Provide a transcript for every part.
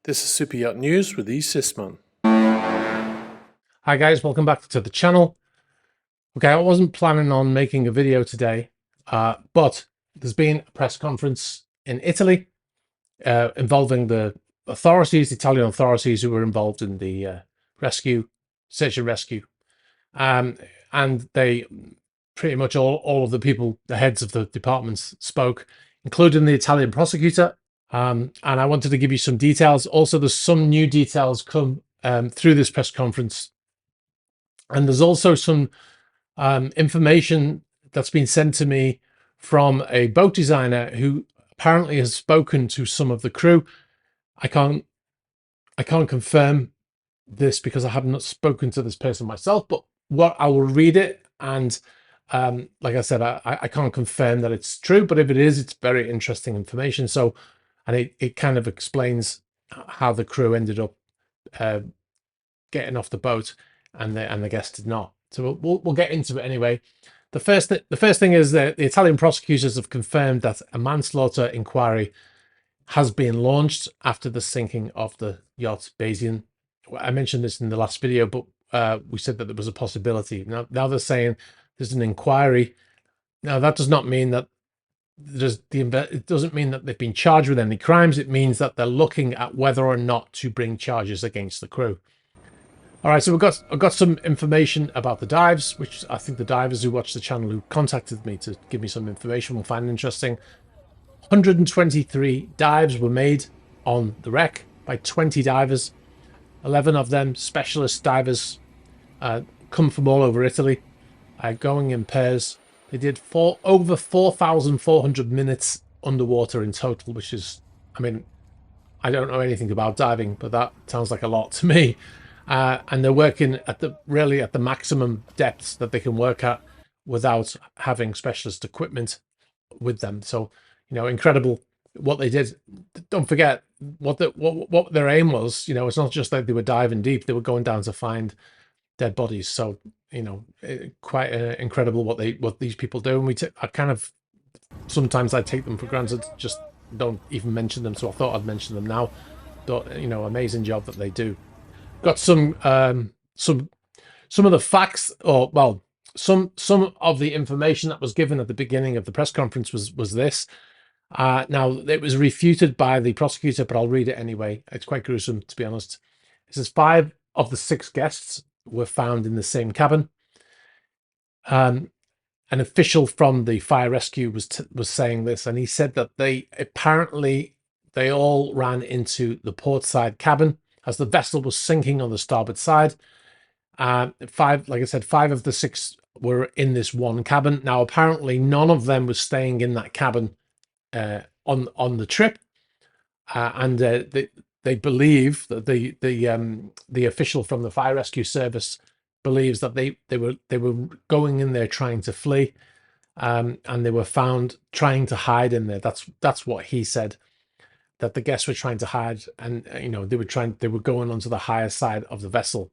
This is Super Yacht News with E. Sisman. Hi guys, welcome back to the channel. Okay, I wasn't planning on making a video today, but there's been a press conference in Italy involving the authorities, the Italian authorities who were involved in the search and rescue. And they pretty much all of the people, the heads of the departments spoke, including the Italian prosecutor. And I wanted to give you some details. Also, there's some new details come through this press conference. And there's also some information that's been sent to me from a boat designer who apparently has spoken to some of the crew. I can't confirm this because I have not spoken to this person myself, but what I will read it, and like I said, I can't confirm that it's true, but if it is, it's very interesting information. So, and it kind of explains how the crew ended up getting off the boat, and the guests did not. So we'll get into it anyway. The first thing is that the Italian prosecutors have confirmed that a manslaughter inquiry has been launched after the sinking of the yacht Bayesian. I mentioned this in the last video, but we said that there was a possibility. Now they're saying there's an inquiry. Now that does not mean that it doesn't mean that they've been charged with any crimes. It means that they're looking at whether or not to bring charges against the crew. All right, so I've got some information about the dives, which I think the divers who watch the channel who contacted me to give me some information will find interesting. 123 dives were made on the wreck by 20 divers. 11 of them specialist divers, come from all over Italy, going in pairs. They did over 4,400 minutes underwater in total, which is, I mean, I don't know anything about diving, but that sounds like a lot to me. And they're working at the maximum depths that they can work at without having specialist equipment with them. So, you know, incredible what they did. Don't forget what their aim was. You know, it's not just that they were diving deep; they were going down to find dead bodies. So, you know, quite incredible what these people do. And I kind of sometimes I take them for granted, just don't even mention them. So I thought I'd mention them now. But, you know, amazing job that they do. Got some of the facts, or well, some of the information that was given at the beginning of the press conference was this. Now it was refuted by the prosecutor, but I'll read it anyway. It's quite gruesome, to be honest. It says 5 of the 6 guests were found in the same cabin. An official from the fire rescue was saying this, and he said that they all ran into the port side cabin as the vessel was sinking on the starboard side. 5 of the 6 were in this one cabin. Now, apparently, none of them was staying in that cabin on the trip, and they believe that the official from the fire rescue service believes that they were going in there trying to flee, and they were found trying to hide in there. That's what he said. That the guests were trying to hide, and you know, they were going onto the higher side of the vessel.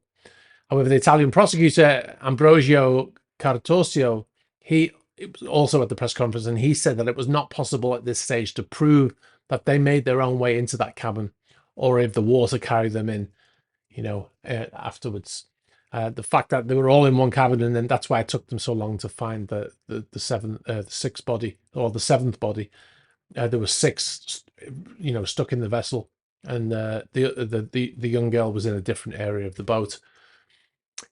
However, the Italian prosecutor Ambrosio Cartosio, he was also at the press conference, and he said that it was not possible at this stage to prove that they made their own way into that cabin, or if the water carried them in, you know, afterwards. The fact that they were all in one cabin, and then that's why it took them so long to find the sixth body, or the 7th body. There were 6, you know, stuck in the vessel, and the young girl was in a different area of the boat.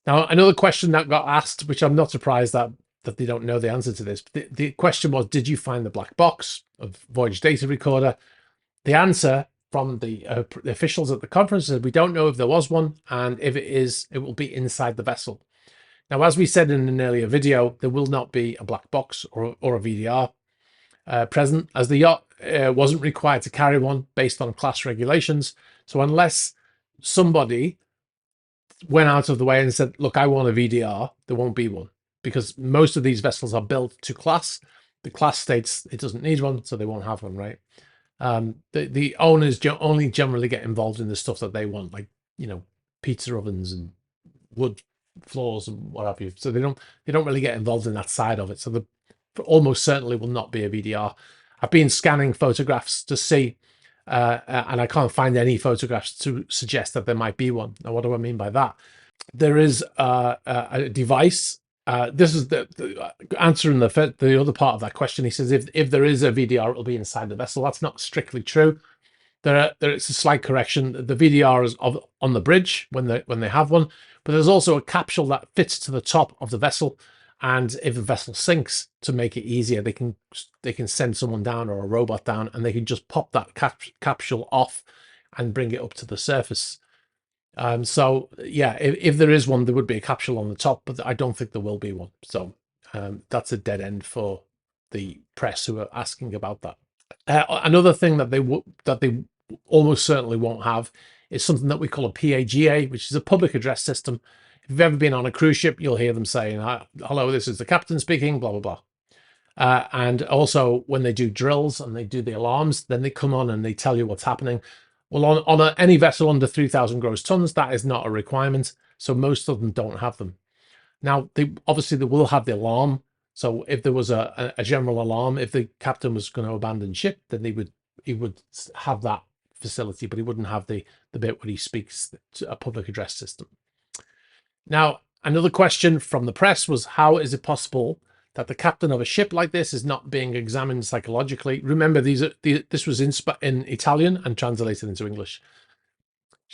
Now, another question that got asked, which I'm not surprised that they don't know the answer to this. The question was, did you find the black box of voyage data recorder? The answer from the officials at the conference said, we don't know if there was one, and if it is, it will be inside the vessel. Now, as we said in an earlier video, there will not be a black box or a VDR present, as the yacht wasn't required to carry one based on class regulations. So unless somebody went out of the way and said, look, I want a VDR, there won't be one, because most of these vessels are built to class. The class states it doesn't need one, so they won't have one, right? The owners only generally get involved in the stuff that they want, like, you know, pizza ovens and wood floors and what have you. So they don't really get involved in that side of it. So the almost certainly will not be a VDR. I've been scanning photographs to see and I can't find any photographs to suggest that there might be one. Now, what do I mean by that? There is a device. This is the answering the other part of that question. He says if there is a VDR, it'll be inside the vessel. That's not strictly true. There is a slight correction. The VDR is on the bridge when they have one, but there's also a capsule that fits to the top of the vessel. And if the vessel sinks, to make it easier, they can send someone down or a robot down, and they can just pop that capsule off and bring it up to the surface. So yeah, if there is one, there would be a capsule on the top, but I don't think there will be one. So that's a dead end for the press who are asking about that. Another thing that they almost certainly won't have is something that we call a PAGA, which is a public address system. If you've ever been on a cruise ship, you'll hear them saying, "Hello, this is the captain speaking," blah, blah, blah. And also when they do drills and they do the alarms, then they come on and they tell you what's happening. Well, on any vessel under 3,000 gross tons, that is not a requirement. So most of them don't have them. Now, they will have the alarm. So if there was a general alarm, if the captain was going to abandon ship, then he would have that facility, but he wouldn't have the bit where he speaks to a public address system. Now, another question from the press was, how is it possible that the captain of a ship like this is not being examined psychologically? Remember, this was in Italian and translated into English.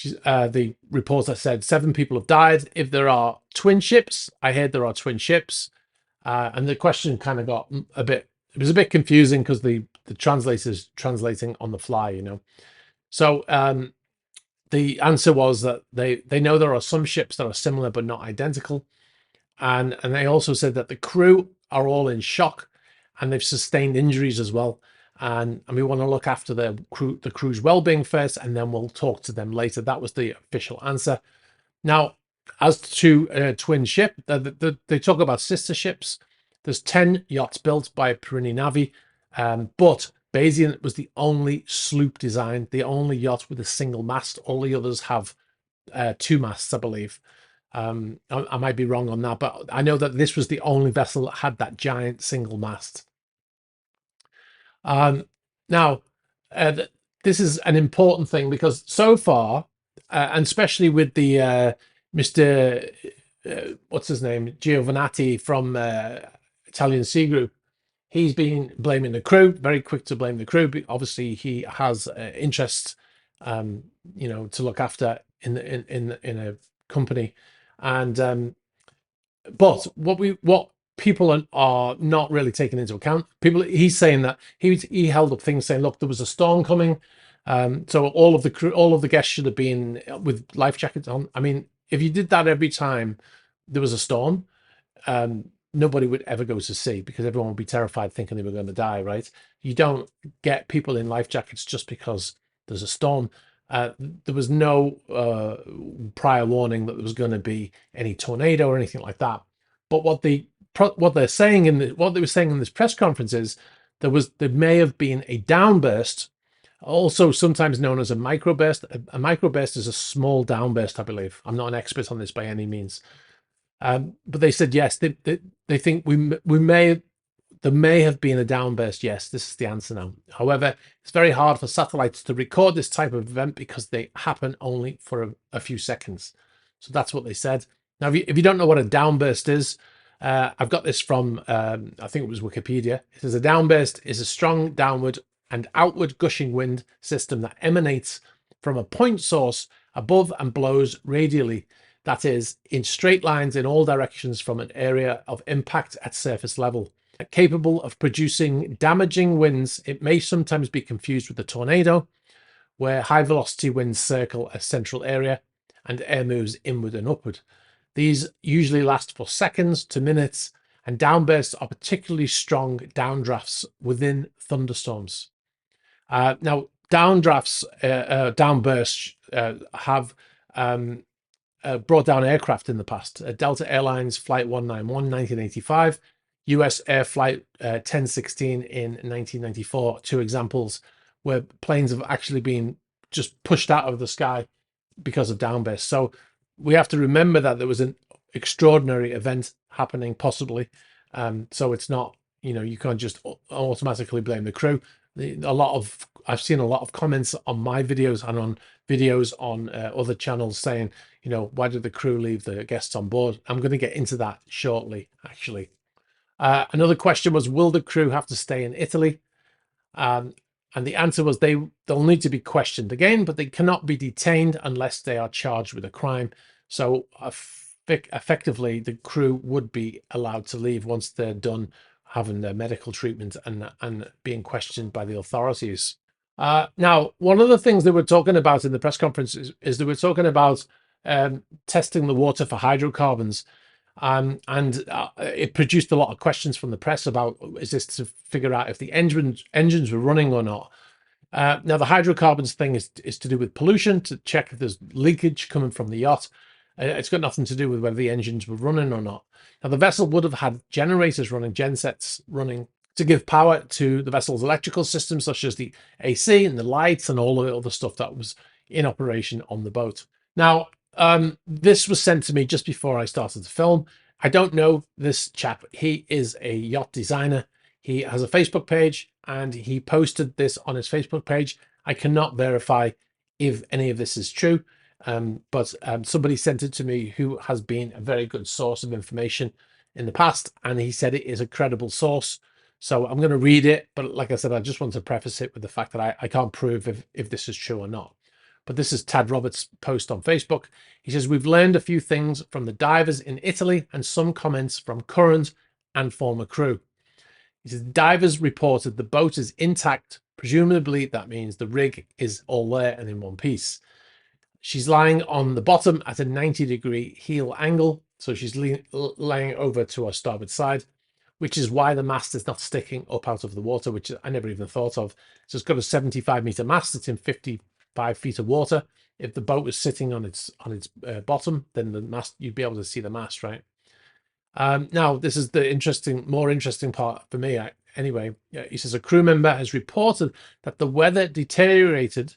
The reporter said 7 people have died. If there are twin ships, I heard there are twin ships. And the question kind of got it was a bit confusing because the translator's translating on the fly, you know. So the answer was that they know there are some ships that are similar but not identical. And they also said that the crew are all in shock and they've sustained injuries as well. And we want to look after the crew's well-being first, and then we'll talk to them later. That was the official answer. Now, as to a twin ship, they talk about sister ships. There's 10 yachts built by Perini Navi, but Bayesian was the only sloop design, the only yacht with a single mast. All the others have 2 masts, I believe. I might be wrong on that, but I know that this was the only vessel that had that giant single mast. Now, this is an important thing because so far, and especially with the Mr. What's his name, Giovanatti from Italian Sea Group, he's been blaming the crew, very quick to blame the crew. But obviously, he has interests, you know, to look after in a company, and but what people are not really taking into account. He's saying that he held up things saying, look, there was a storm coming, so all of the guests should have been with life jackets on. I mean, if you did that every time there was a storm, nobody would ever go to sea because everyone would be terrified thinking they were going to die, right? You don't get people in life jackets just because there's a storm. There was no prior warning that there was going to be any tornado or anything like that. But what they were saying in this press conference is there may have been a downburst, also sometimes known as a microburst. A microburst is a small downburst, I believe. I'm not an expert on this by any means, but they said yes. They think there may have been a downburst. Yes, this is the answer now. However, it's very hard for satellites to record this type of event because they happen only for a few seconds. So that's what they said. Now, if you don't know what a downburst is, I've got this from, I think it was Wikipedia. It says a downburst is a strong downward and outward gushing wind system that emanates from a point source above and blows radially. That is, in straight lines in all directions from an area of impact at surface level. Capable of producing damaging winds, it may sometimes be confused with a tornado, where high velocity winds circle a central area and air moves inward and upward. These usually last for seconds to minutes, and downbursts are particularly strong downdrafts within thunderstorms. Now, downdrafts, downbursts have brought down aircraft in the past. Delta Airlines Flight 191, 1985, US Air Flight 1016 in 1994, 2 examples where planes have actually been just pushed out of the sky because of downbursts. So we have to remember that there was an extraordinary event happening, possibly. So it's not, you know, you can't just automatically blame the crew. I've seen a lot of comments on my videos and on videos on other channels saying, you know, why did the crew leave the guests on board? I'm going to get into that shortly, actually. Another question was, will the crew have to stay in Italy? And the answer was they'll need to be questioned again, but they cannot be detained unless they are charged with a crime. So effectively, the crew would be allowed to leave once they're done having their medical treatment and being questioned by the authorities. Now, one of the things they were talking about in the press conference is they were talking about testing the water for hydrocarbons. And it produced a lot of questions from the press about, is this to figure out if the engines were running or not? Now, the hydrocarbons thing is to do with pollution, to check if there's leakage coming from the yacht. It's got nothing to do with whether the engines were running or not. Now, the vessel would have had generators running, gensets running, to give power to the vessel's electrical system, such as the AC and the lights and all the other stuff that was in operation on the boat. Now, this was sent to me just before I started to film. I don't know this chap. He is a yacht designer. He has a Facebook page and he posted this on his Facebook page. I cannot verify if any of this is true, but somebody sent it to me who has been a very good source of information in the past, and he said it is a credible source. So I'm going to read it, but like I said, I just want to preface it with the fact that I can't prove if this is true or not. But this is Tad Roberts' post on Facebook. He says, we've learned a few things from the divers in Italy and some comments from current and former crew. He says, divers reported the boat is intact. Presumably that means the rig is all there and in one piece. She's lying on the bottom at a 90-degree heel angle. So she's laying over to our starboard side, which is why the mast is not sticking up out of the water, which I never even thought of. So it's got a 75-meter mast. It's in 55 feet of water. If the boat was sitting on its bottom, then the mast, you'd be able to see the mast, right? Now, this is the more interesting part for me. Anyway, he says a crew member has reported that the weather deteriorated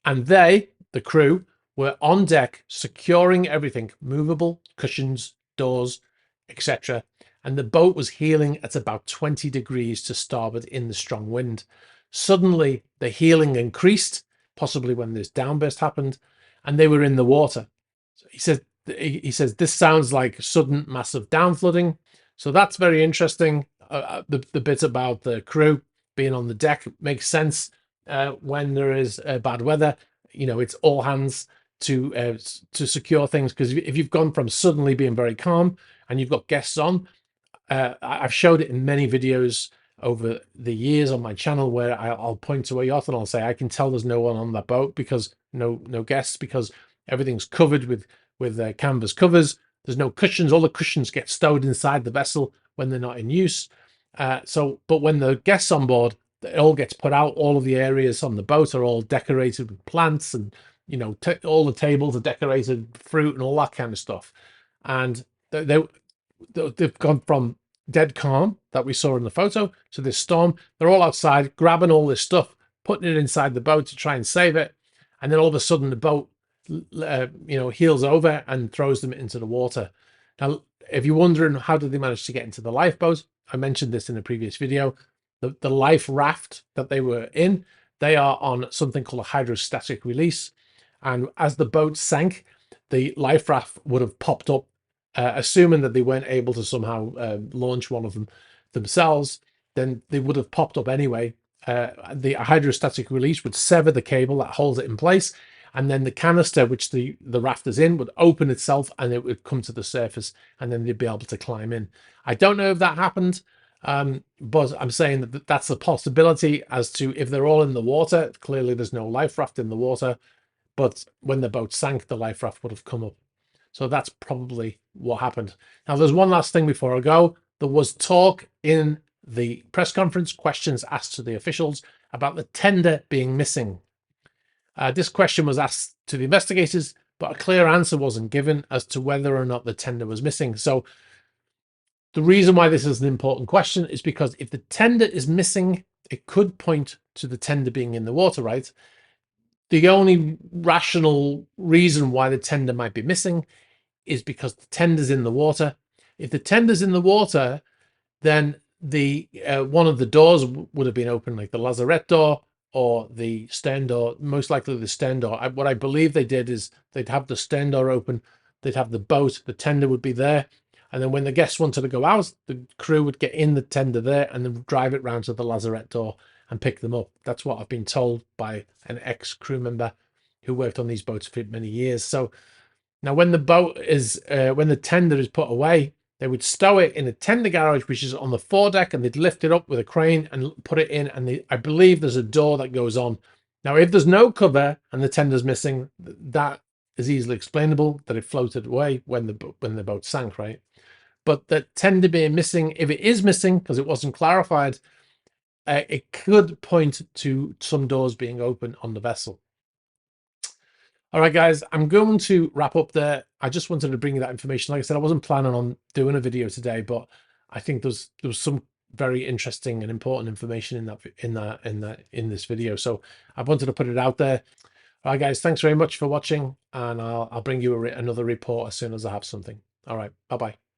and they, the crew, were on deck securing everything, movable, cushions, doors, etc. And the boat was heeling at about 20 degrees to starboard in the strong wind. Suddenly, the heeling increased, possibly when this downburst happened, and they were in the water. So he says this sounds like sudden massive downflooding. So that's very interesting. The bit about the crew being on the deck makes sense. When there is bad weather, you know, it's all hands to secure things, because if you've gone from suddenly being very calm and you've got guests on, I've showed it in many videos over the years on my channel where I'll point to a yacht and I'll say I can tell there's no one on that boat because no guests, because everything's covered with canvas covers. There's no cushions. All the cushions get stowed inside the vessel when they're not in use. But when the guests on board, it all gets put out. All of the areas on the boat are all decorated with plants, and you know, all the tables are decorated with fruit and all that kind of stuff. And they've gone from dead calm that we saw in the photo to this storm. They're all outside grabbing all this stuff, putting it inside the boat to try and save it, and then all of a sudden the boat heels over and throws them into the water. Now, if you're wondering how did they manage to get into the lifeboat, I mentioned this in a previous video. The life raft that they were in, they are on something called a hydrostatic release, and as the boat sank, the life raft would have popped up. Assuming that they weren't able to somehow launch one of them themselves, then they would have popped up anyway. The hydrostatic release would sever the cable that holds it in place, and then the canister which the raft is in would open itself and it would come to the surface, and then they'd be able to climb in. I don't know if that happened, but I'm saying that that's a possibility. As to if they're all in the water, clearly there's no life raft in the water, but when the boat sank, the life raft would have come up. So that's probably what happened. Now, there's one last thing before I go. There was talk in the press conference, questions asked to the officials about the tender being missing. This question was asked to the investigators, but a clear answer wasn't given as to whether or not the tender was missing. So the reason why this is an important question is because if the tender is missing, it could point to the tender being in the water, right? The only rational reason why the tender might be missing is because the tender's in the water. If the tender's in the water, then the one of the doors would have been open, like the lazarette door or the stern door, most likely the stern door. What I believe they did is they'd have the stern door open, they'd have the boat, the tender would be there, and then when the guests wanted to go out, the crew would get in the tender there and then drive it round to the lazarette door and pick them up. That's what I've been told by an ex-crew member who worked on these boats for many years. So now when the boat is, when the tender is put away, they would stow it in a tender garage, which is on the foredeck, and they'd lift it up with a crane and put it in. And I believe there's a door that goes on. Now, if there's no cover and the tender's missing, that is easily explainable, that it floated away when the boat sank, right? But the tender being missing, if it is missing because it wasn't clarified, it could point to some doors being open on the vessel. All right, guys, I'm going to wrap up there. I just wanted to bring you that information. Like I said, I wasn't planning on doing a video today, but I think there was some very interesting and important information in this video. So I wanted to put it out there. All right, guys, thanks very much for watching, and I'll bring you another report as soon as I have something. All right, bye-bye.